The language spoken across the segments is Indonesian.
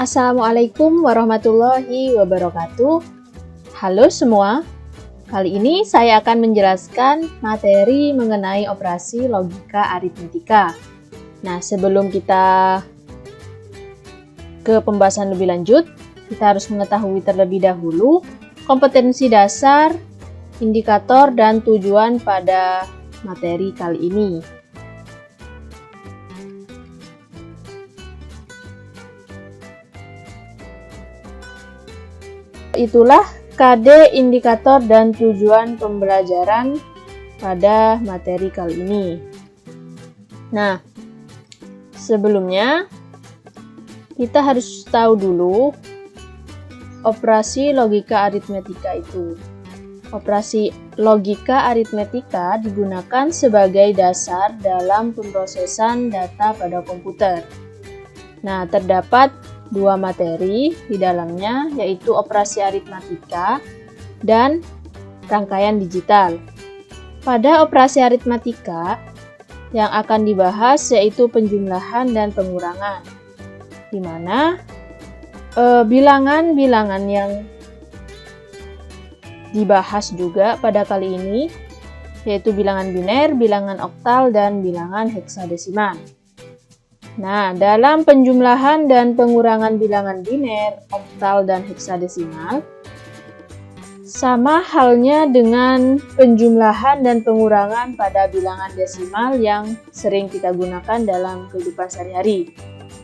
Assalamualaikum warahmatullahi wabarakatuh. Halo semua, kali ini saya akan menjelaskan materi mengenai operasi logika aritmetika. Nah, sebelum kita ke pembahasan lebih lanjut, kita harus mengetahui terlebih dahulu kompetensi dasar, indikator, dan tujuan pada materi kali ini. Itulah KD, indikator, dan tujuan pembelajaran pada materi kali ini. Nah, sebelumnya kita harus tahu dulu operasi logika aritmetika itu. Operasi logika aritmetika digunakan sebagai dasar dalam pemrosesan data pada komputer. Nah, terdapat dua materi di dalamnya, yaitu operasi aritmatika dan rangkaian digital. Pada operasi aritmatika, yang akan dibahas yaitu penjumlahan dan pengurangan, di mana bilangan-bilangan yang dibahas juga pada kali ini, yaitu bilangan biner, bilangan oktal, dan bilangan heksadesimal. Nah, dalam penjumlahan dan pengurangan bilangan biner, oktal, dan heksadesimal, sama halnya dengan penjumlahan dan pengurangan pada bilangan desimal yang sering kita gunakan dalam kehidupan sehari-hari.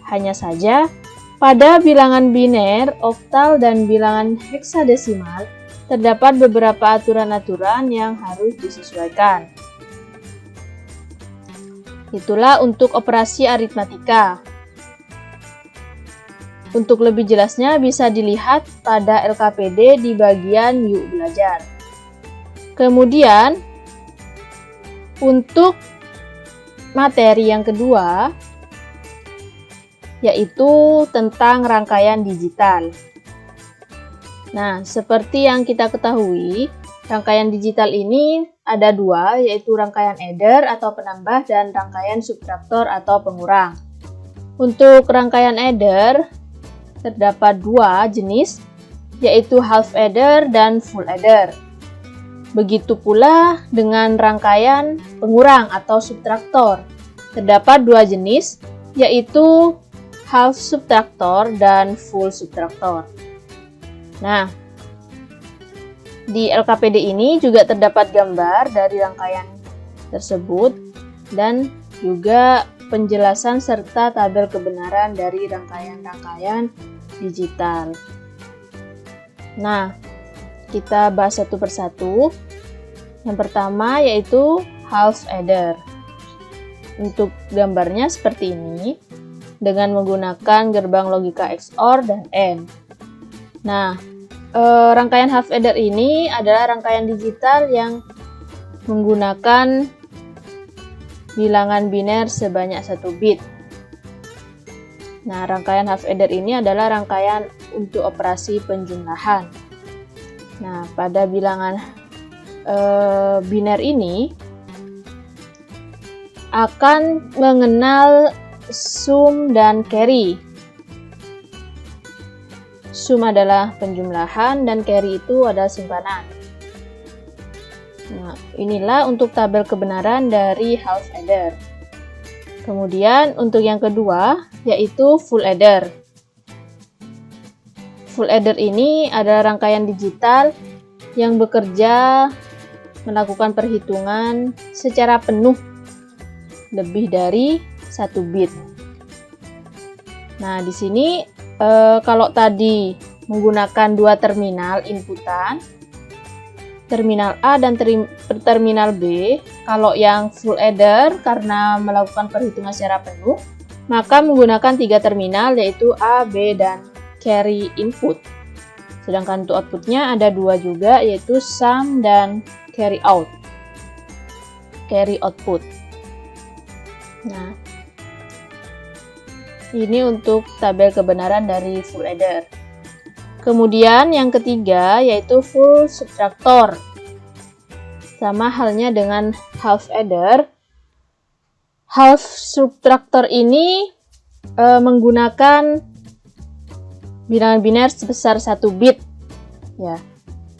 Hanya saja, pada bilangan biner, oktal, dan bilangan heksadesimal, terdapat beberapa aturan-aturan yang harus disesuaikan. Itulah untuk operasi aritmatika. Untuk lebih jelasnya bisa dilihat pada LKPD di bagian Yuk Belajar. Kemudian, untuk materi yang kedua, yaitu tentang rangkaian digital. Nah, seperti yang kita ketahui, rangkaian digital ini ada dua, yaitu rangkaian adder atau penambah dan rangkaian subtraktor atau pengurang. Untuk rangkaian adder, terdapat dua jenis, yaitu half adder dan full adder. Begitu pula dengan rangkaian pengurang atau subtraktor. Terdapat dua jenis, yaitu half subtraktor dan full subtraktor. Nah, di LKPD ini juga terdapat gambar dari rangkaian tersebut dan juga penjelasan serta tabel kebenaran dari rangkaian-rangkaian digital. Nah, kita bahas satu persatu. Yang pertama yaitu half adder. Untuk gambarnya seperti ini dengan menggunakan gerbang logika XOR dan AND. Nah, rangkaian half adder ini adalah rangkaian digital yang menggunakan bilangan biner sebanyak 1 bit. Nah, rangkaian half adder ini adalah rangkaian untuk operasi penjumlahan. Nah, pada bilangan biner ini akan mengenal sum dan carry. Sum adalah penjumlahan dan carry itu adalah simpanan. Nah, inilah untuk tabel kebenaran dari half adder. Kemudian untuk yang kedua yaitu full adder. Full adder ini adalah rangkaian digital yang bekerja melakukan perhitungan secara penuh lebih dari 1 bit. Nah, di sini kalau tadi menggunakan dua terminal inputan, terminal A dan terminal B, kalau yang full adder karena melakukan perhitungan secara penuh, maka menggunakan 3 terminal yaitu A, B, dan carry input. Sedangkan untuk outputnya ada 2 juga yaitu sum dan carry out. Carry output. Nah, ini untuk tabel kebenaran dari full adder. Kemudian yang ketiga yaitu full subtraktor. Sama halnya dengan half adder. Half subtraktor ini menggunakan bilangan biner sebesar 1 bit. Ya.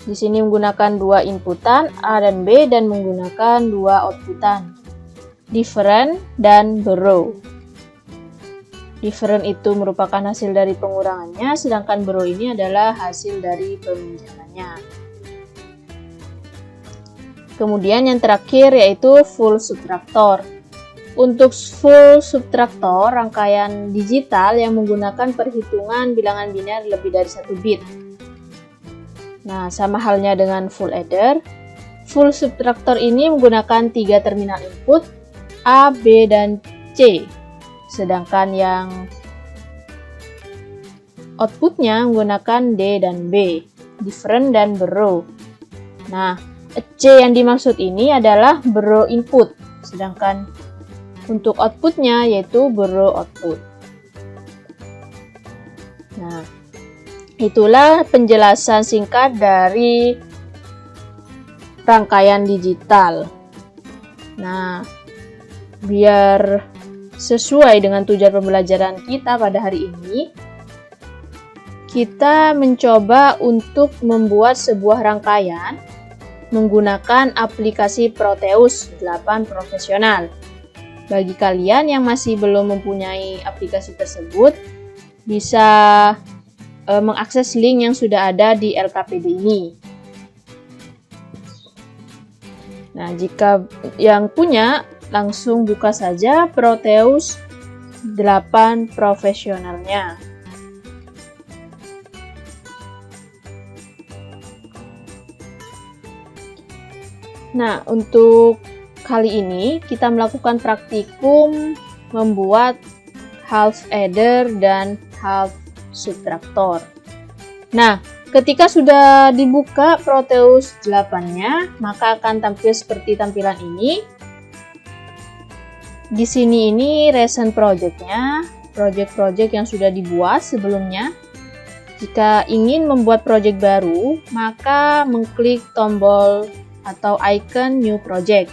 Di sini menggunakan 2 inputan A dan B dan menggunakan 2 outputan, different dan borrow. Different itu merupakan hasil dari pengurangannya, sedangkan borrow ini adalah hasil dari peminjamannya. Kemudian yang terakhir yaitu full subtractor. Untuk full subtractor, rangkaian digital yang menggunakan perhitungan bilangan biner lebih dari 1 bit. Nah, sama halnya dengan full adder. Full subtractor ini menggunakan 3 terminal input A, B, dan C. Sedangkan yang outputnya menggunakan D dan B, different dan borrow. Nah, C yang dimaksud ini adalah borrow input, sedangkan untuk outputnya yaitu borrow output. Nah, itulah penjelasan singkat dari rangkaian digital. Nah, biar sesuai dengan tujuan pembelajaran kita pada hari ini, kita mencoba untuk membuat sebuah rangkaian menggunakan aplikasi Proteus 8 Profesional. Bagi kalian yang masih belum mempunyai aplikasi tersebut, bisa mengakses link yang sudah ada di LKPD ini. Nah, jika yang punya, langsung buka saja Proteus 8 Profesionalnya. Nah, untuk kali ini kita melakukan praktikum membuat half adder dan half subtractor. Nah, ketika sudah dibuka Proteus 8-nya, maka akan tampil seperti tampilan ini. Di sini ini recent project-nya, project-project yang sudah dibuat sebelumnya. Jika ingin membuat project baru, maka mengklik tombol atau icon new project.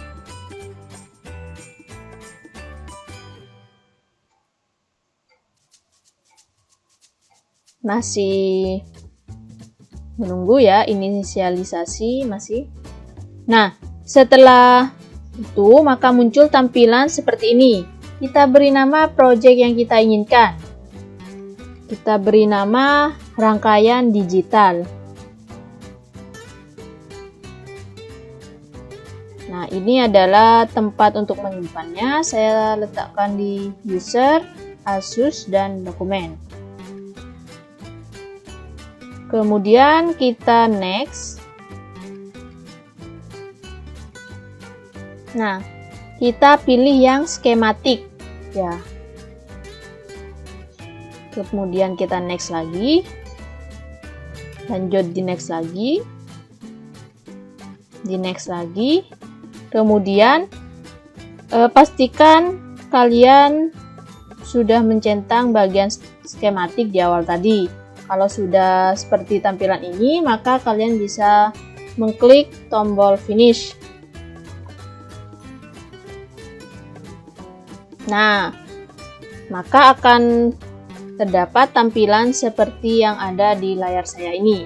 Masih menunggu ya, inisialisasi masih. Nah, setelah itu maka muncul tampilan seperti ini. Kita beri nama project yang kita inginkan. Kita beri nama rangkaian digital. Nah, ini adalah tempat untuk menyimpannya. Saya letakkan di user, Asus, dan dokumen. Kemudian kita next. Nah, kita pilih yang skematik ya. Kemudian kita next lagi. Lanjut di next lagi. Di next lagi. Kemudian pastikan kalian sudah mencentang bagian skematik di awal tadi. Kalau sudah seperti tampilan ini, maka kalian bisa mengklik tombol finish. Nah, maka akan terdapat tampilan seperti yang ada di layar saya ini.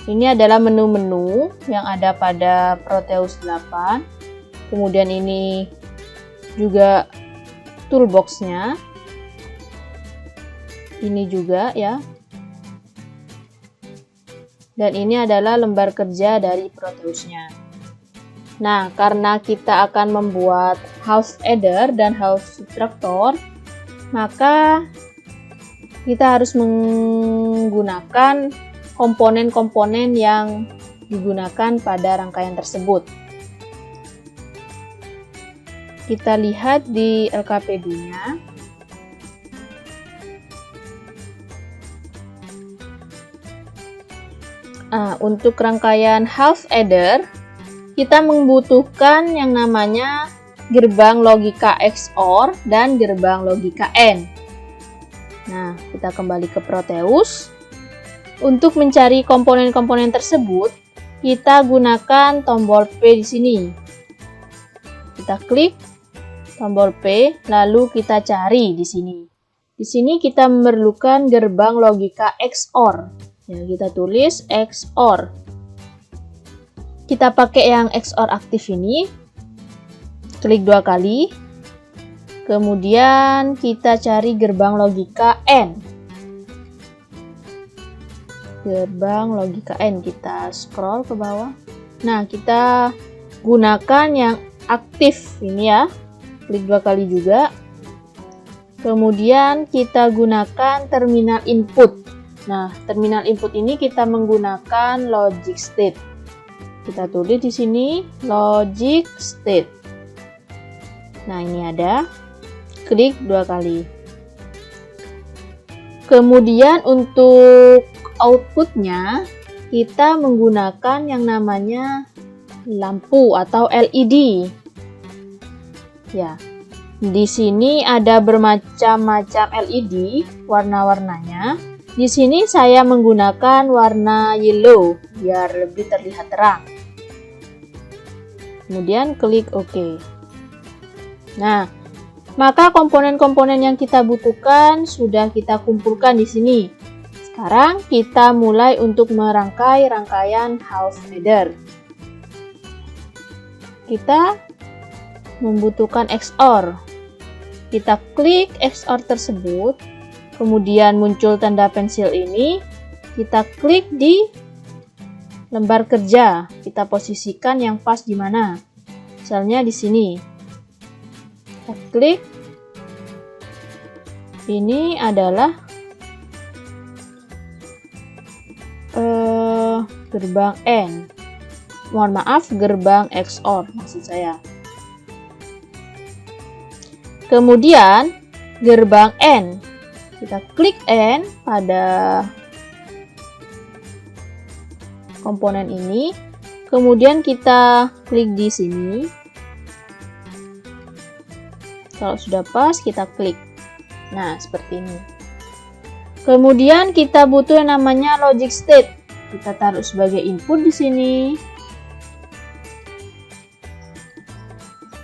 Ini adalah menu-menu yang ada pada Proteus 8. Kemudian ini juga toolbox-nya. Ini juga ya. Dan ini adalah lembar kerja dari Proteus-nya. Nah, karena kita akan membuat half adder dan half subtractor, maka kita harus menggunakan komponen-komponen yang digunakan pada rangkaian tersebut. Kita lihat di LKPD-nya. Untuk rangkaian half adder, kita membutuhkan yang namanya gerbang logika XOR dan gerbang logika AND. Nah, kita kembali ke Proteus. Untuk mencari komponen-komponen tersebut, kita gunakan tombol P di sini. Kita klik tombol P, lalu kita cari di sini. di sini kita memerlukan gerbang logika XOR. Ya, kita tulis XOR. Kita pakai yang XOR aktif ini. Klik 2 kali. Kemudian kita cari gerbang logika AND. Gerbang logika AND, kita scroll ke bawah. Nah, kita gunakan yang aktif ini ya. Klik 2 kali juga. Kemudian kita gunakan terminal input. Nah, terminal input ini kita menggunakan logic state. Kita tulis di sini logic state. Nah, ini ada. Klik 2 kali. Kemudian untuk outputnya kita menggunakan yang namanya lampu atau LED. Ya. Di sini ada bermacam-macam LED warna-warnanya. Di sini saya menggunakan warna yellow biar lebih terlihat terang. Kemudian klik OK. Nah, maka komponen-komponen yang kita butuhkan sudah kita kumpulkan di sini. Sekarang kita mulai untuk merangkai rangkaian half adder. Kita membutuhkan XOR. Kita klik XOR tersebut. Kemudian muncul tanda pensil ini, kita klik di lembar kerja, kita posisikan yang pas di mana. Misalnya di sini. Kita klik. Ini adalah gerbang AND. Mohon maaf, gerbang XOR maksud saya. Kemudian gerbang AND. Kita klik AND pada komponen ini. Kemudian kita klik di sini. Kalau sudah pas, kita klik. Nah, seperti ini. Kemudian kita butuh yang namanya logic state. Kita taruh sebagai input di sini.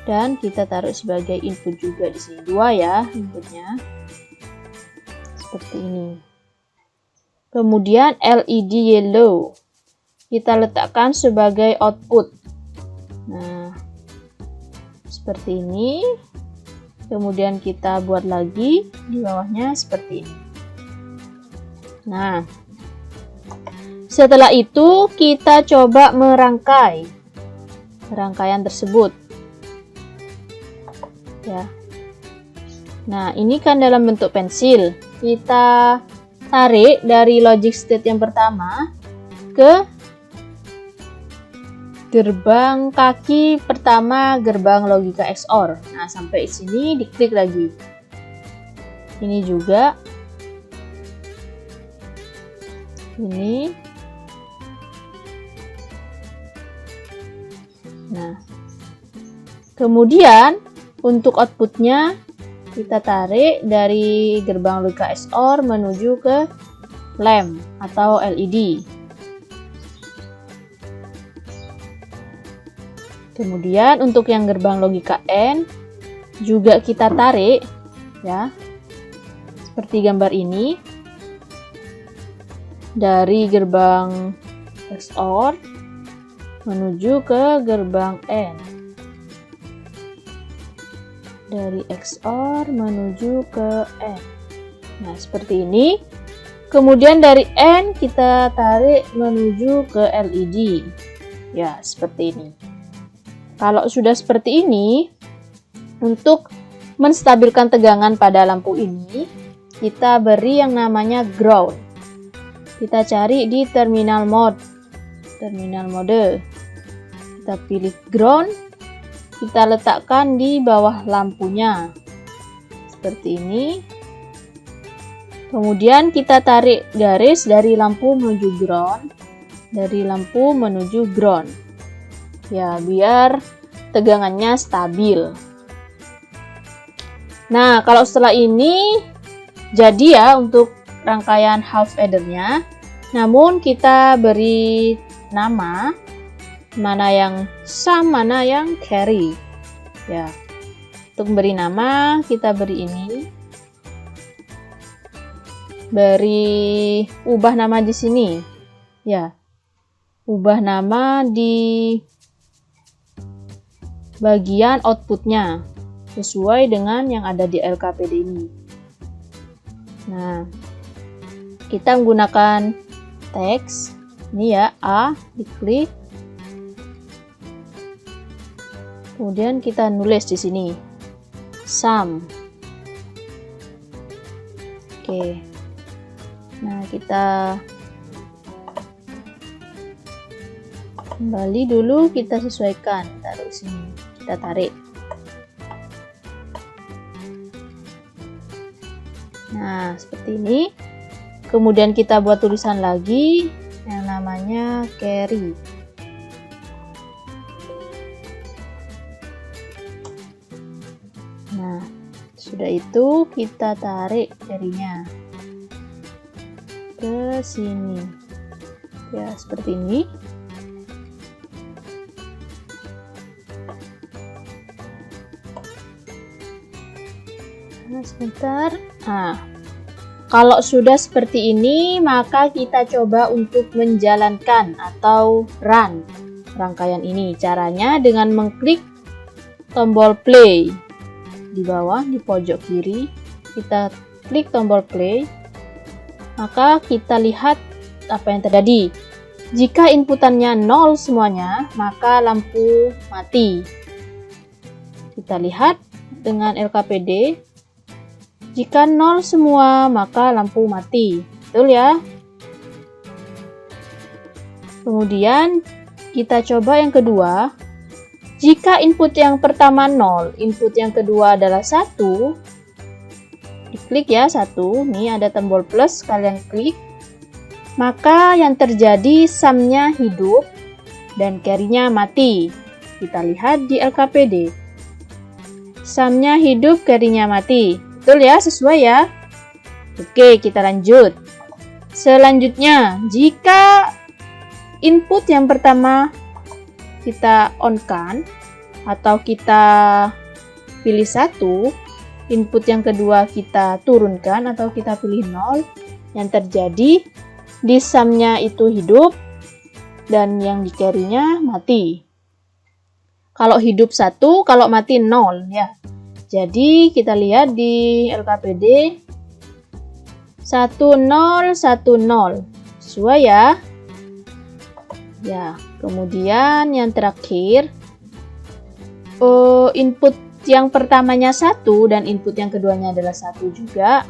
Dan kita taruh sebagai input juga di sini. 2 ya inputnya. Seperti ini. Kemudian LED yellow kita letakkan sebagai output. Nah, seperti ini. Kemudian kita buat lagi di bawahnya seperti ini. Nah, setelah itu kita coba merangkai rangkaian tersebut. Ya. Nah, ini kan dalam bentuk pensil. Kita tarik dari logic state yang pertama ke gerbang kaki pertama gerbang logika XOR. Nah, sampai sini diklik lagi. Ini juga. Ini. Nah. Kemudian untuk outputnya kita tarik dari gerbang logika XOR menuju ke lamp atau LED. Kemudian untuk yang gerbang logika AND juga kita tarik ya. Seperti gambar ini. Dari gerbang XOR menuju ke gerbang AND. Dari XOR menuju ke AND. Nah, seperti ini. Kemudian dari AND kita tarik menuju ke LED. Ya, seperti ini. Kalau sudah seperti ini, untuk menstabilkan tegangan pada lampu ini, kita beri yang namanya ground. Kita cari di terminal mode. Terminal mode. Kita pilih ground. Kita letakkan di bawah lampunya. Seperti ini. Kemudian kita tarik garis dari lampu menuju ground. Dari lampu menuju ground. Ya, biar tegangannya stabil. Nah, kalau setelah ini jadi ya untuk rangkaian half addernya. Namun kita beri nama. Mana yang sum, mana yang carry. Ya. Untuk beri nama kita beri ini. beri ubah nama di sini. Ya, ubah nama di bagian outputnya sesuai dengan yang ada di LKPD ini. Nah, kita menggunakan teks ini ya, A, diklik, kemudian kita nulis di sini sum. Oke, nah kita kembali dulu, kita sesuaikan, taruh sini, kita tarik. Nah, seperti ini. Kemudian kita buat tulisan lagi yang namanya carry. Nah, sudah itu kita tarik carry-nya ke sini. Ya, seperti ini. Nah, sebentar. Nah, kalau sudah seperti ini, maka kita coba untuk menjalankan atau run rangkaian ini. Caranya dengan mengklik tombol play di bawah, di pojok kiri. Kita klik tombol play, maka kita lihat apa yang terjadi. Jika inputannya 0 semuanya, maka lampu mati. Kita lihat dengan LKPD. Jika 0 semua, maka lampu mati. Betul ya? Kemudian, kita coba yang kedua. Jika input yang pertama 0, input yang kedua adalah 1, diklik ya, 1. Nih ada tombol plus, kalian klik. Maka yang terjadi sum-nya hidup dan carry-nya mati. Kita lihat di LKPD. Sum-nya hidup, carry-nya mati. Betul ya, sesuai ya. Oke, kita lanjut. Selanjutnya, jika input yang pertama kita on-kan atau kita pilih 1, input yang kedua kita turunkan atau kita pilih 0, yang terjadi di sum-nya itu hidup dan yang di carry-nya mati. Kalau hidup 1, kalau mati 0 ya. Jadi kita lihat di LKPD 1010 sesuai ya. Ya, kemudian yang terakhir input yang pertamanya 1 dan input yang keduanya adalah 1 juga.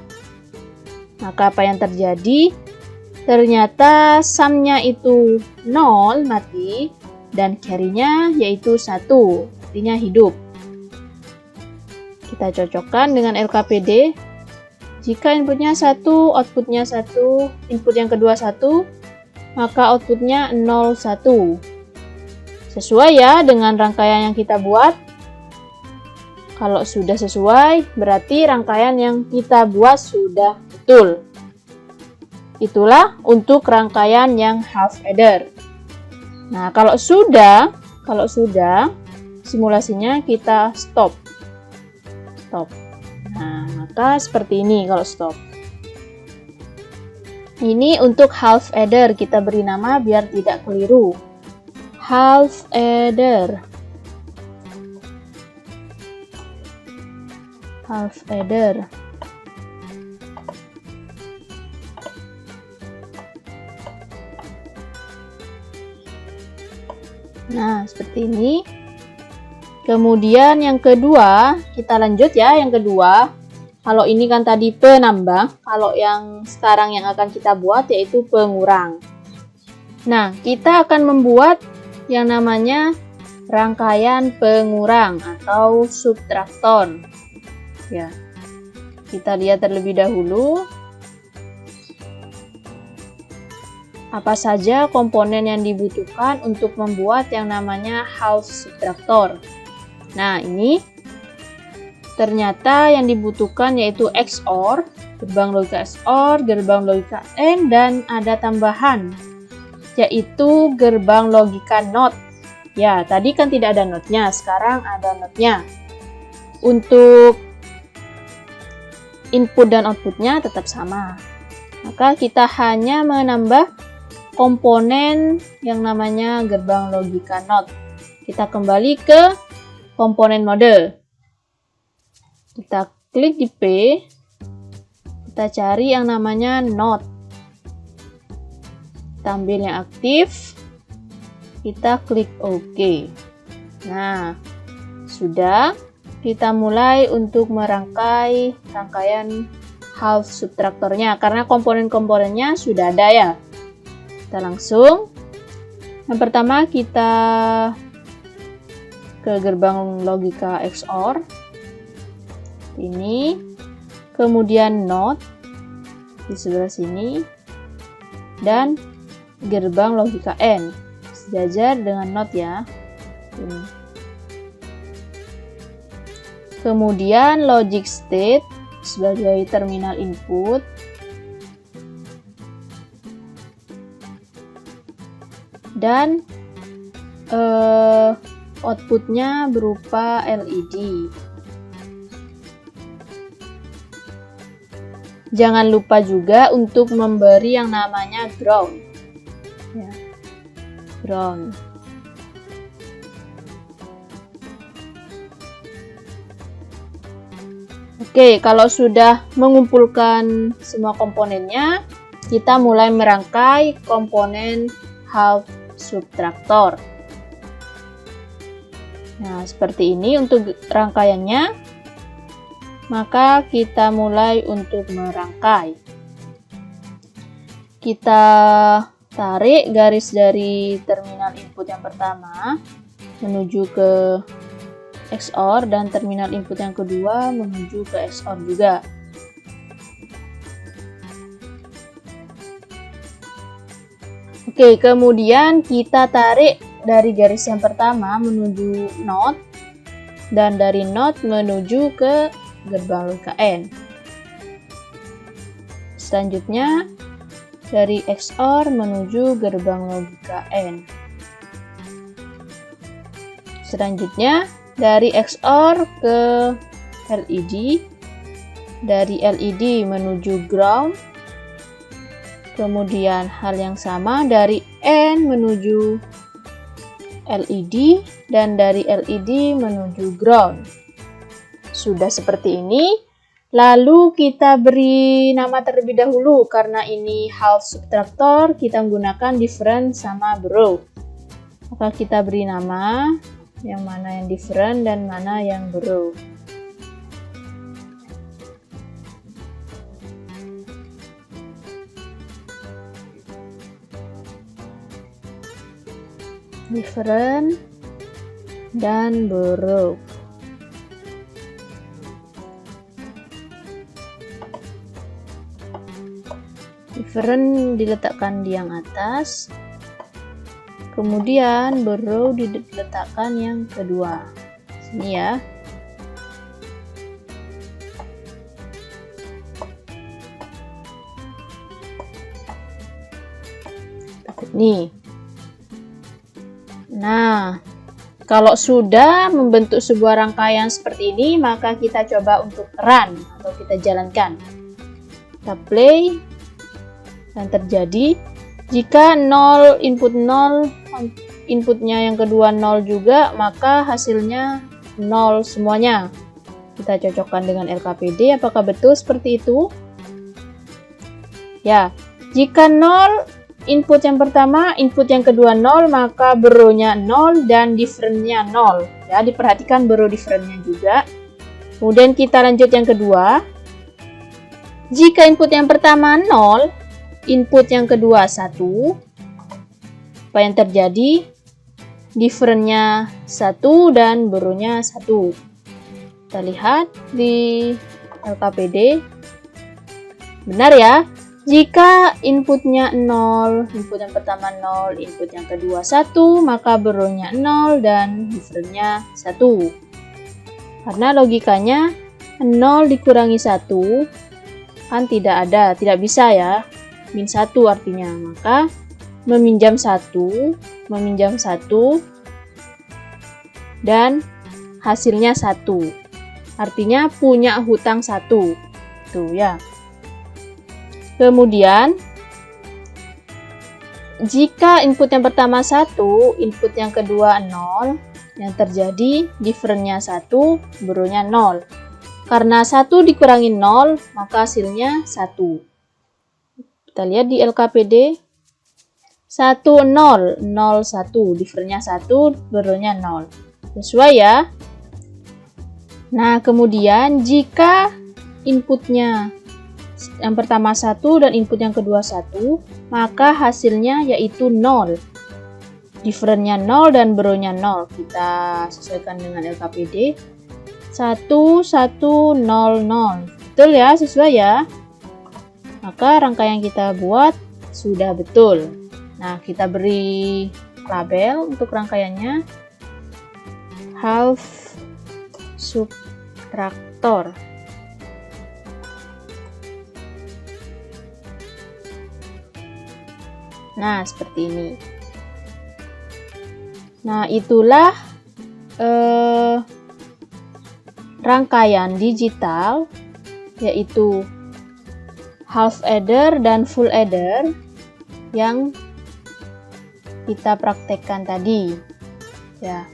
Maka apa yang terjadi? Ternyata sum-nya itu 0 mati dan carry-nya yaitu 1, artinya hidup. Kita cocokkan dengan LKPD. Jika inputnya 1, outputnya 1, input yang kedua 1, maka outputnya 0, 1. Sesuai ya dengan rangkaian yang kita buat. Kalau sudah sesuai, berarti rangkaian yang kita buat sudah betul. Itulah untuk rangkaian yang half adder. Nah, kalau sudah simulasinya kita stop. Nah, maka seperti ini kalau stop. Ini untuk half adder, kita beri nama biar tidak keliru. Half adder. Half adder. Nah, seperti ini. Kemudian yang kedua, kita lanjut ya, yang kedua. Kalau ini kan tadi penambah, kalau yang sekarang yang akan kita buat yaitu pengurang. Nah, kita akan membuat yang namanya rangkaian pengurang atau subtraktor. Ya. Kita lihat terlebih dahulu apa saja komponen yang dibutuhkan untuk membuat yang namanya half subtraktor. Nah, ini ternyata yang dibutuhkan yaitu XOR, gerbang logika XOR, gerbang logika AND, dan ada tambahan yaitu gerbang logika NOT. Ya, tadi kan tidak ada NOT-nya, sekarang ada NOT-nya. Untuk input dan output-nya tetap sama. Maka kita hanya menambah komponen yang namanya gerbang logika NOT. Kita kembali ke komponen mode. Kita klik di P, kita cari yang namanya NOT. Kita ambil yang aktif, kita klik OK. Nah, sudah. Kita mulai untuk merangkai rangkaian half subtraktornya, karena komponen-komponennya sudah ada ya. Kita langsung. Yang pertama kita ke gerbang logika XOR. Ini. Kemudian NOT di sebelah sini. Dan gerbang logika AND. Sejajar dengan NOT ya. Ini. Kemudian logic state sebagai terminal input. Dan outputnya berupa LED. Jangan lupa juga untuk memberi yang namanya ground. Ya. Ground. Oke, kalau sudah mengumpulkan semua komponennya, kita mulai merangkai komponen half subtraktor. Nah, seperti ini untuk rangkaiannya. Maka kita mulai untuk merangkai. Kita tarik garis dari terminal input yang pertama menuju ke XOR dan terminal input yang kedua menuju ke XOR juga. Oke, kemudian kita tarik dari garis yang pertama menuju NOT dan dari NOT menuju ke gerbang logika AND. Selanjutnya dari XOR menuju gerbang logika AND. Selanjutnya dari XOR ke LED, dari LED menuju ground, kemudian hal yang sama dari AND menuju LED, dan dari LED menuju ground. Sudah seperti ini, lalu kita beri nama terlebih dahulu, karena ini half subtraktor, kita menggunakan different sama borrow. Maka kita beri nama, yang mana yang different dan mana yang borrow. Different dan borrow. Different diletakkan di yang atas. Kemudian borrow diletakkan yang kedua. Sini ya. Nih. Nah, kalau sudah membentuk sebuah rangkaian seperti ini, maka kita coba untuk run atau kita jalankan. Kita play. Dan terjadi jika 0 input 0, inputnya yang kedua 0 juga, maka hasilnya 0 semuanya. Kita cocokkan dengan LKPD, apakah betul seperti itu? Ya, jika 0 input yang pertama, input yang kedua 0, maka borrow-nya 0 dan different-nya 0. Ya, diperhatikan borrow different-nya juga. Kemudian kita lanjut yang kedua. Jika input yang pertama 0, input yang kedua 1, apa yang terjadi? Different-nya 1 dan borrow-nya 1. Kita lihat di LKPD. Benar ya? Jika inputnya 0, input yang pertama 0, input yang kedua 1, maka borrow-nya 0 dan different-nya 1. Karena logikanya 0 dikurangi 1 kan tidak ada, tidak bisa ya. Min 1 artinya, maka meminjam 1 dan hasilnya 1, artinya punya hutang 1 tuh ya. Kemudian, jika input yang pertama 1, input yang kedua 0, yang terjadi difference-nya 1, boronya 0. Karena 1 dikurangi 0, maka hasilnya 1. Kita lihat di LKPD. 1, 0, 0, 1. Difference-nya 1, boronya 0. Sesuai ya? Nah, kemudian jika inputnya yang pertama 1 dan input yang kedua 1, maka hasilnya yaitu 0. Difference-nya 0 dan boronya 0. Kita sesuaikan dengan LKPD. 1, 1, 0, 0. Betul ya? Sesuai ya? Maka rangkaian kita buat sudah betul. Nah, kita beri label untuk rangkaiannya. Half subtractor. Nah, seperti ini. Nah, itulah rangkaian digital, yaitu half adder dan full adder yang kita praktekkan tadi. Ya.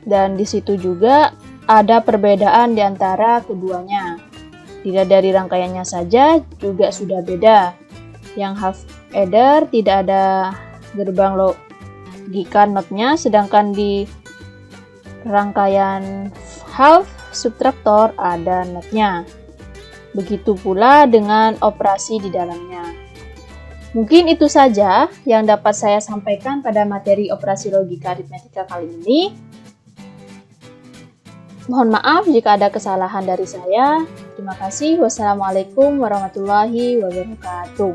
Dan di situ juga ada perbedaan di antara keduanya. Tidak dari rangkaiannya saja juga sudah beda. Yang half adder tidak ada gerbang logika NOT-nya, sedangkan di rangkaian half subtractor ada NOT-nya. Begitu pula dengan operasi di dalamnya. Mungkin itu saja yang dapat saya sampaikan pada materi operasi logika aritmetika kali ini. Mohon maaf jika ada kesalahan dari saya. Terima kasih. Wassalamualaikum warahmatullahi wabarakatuh.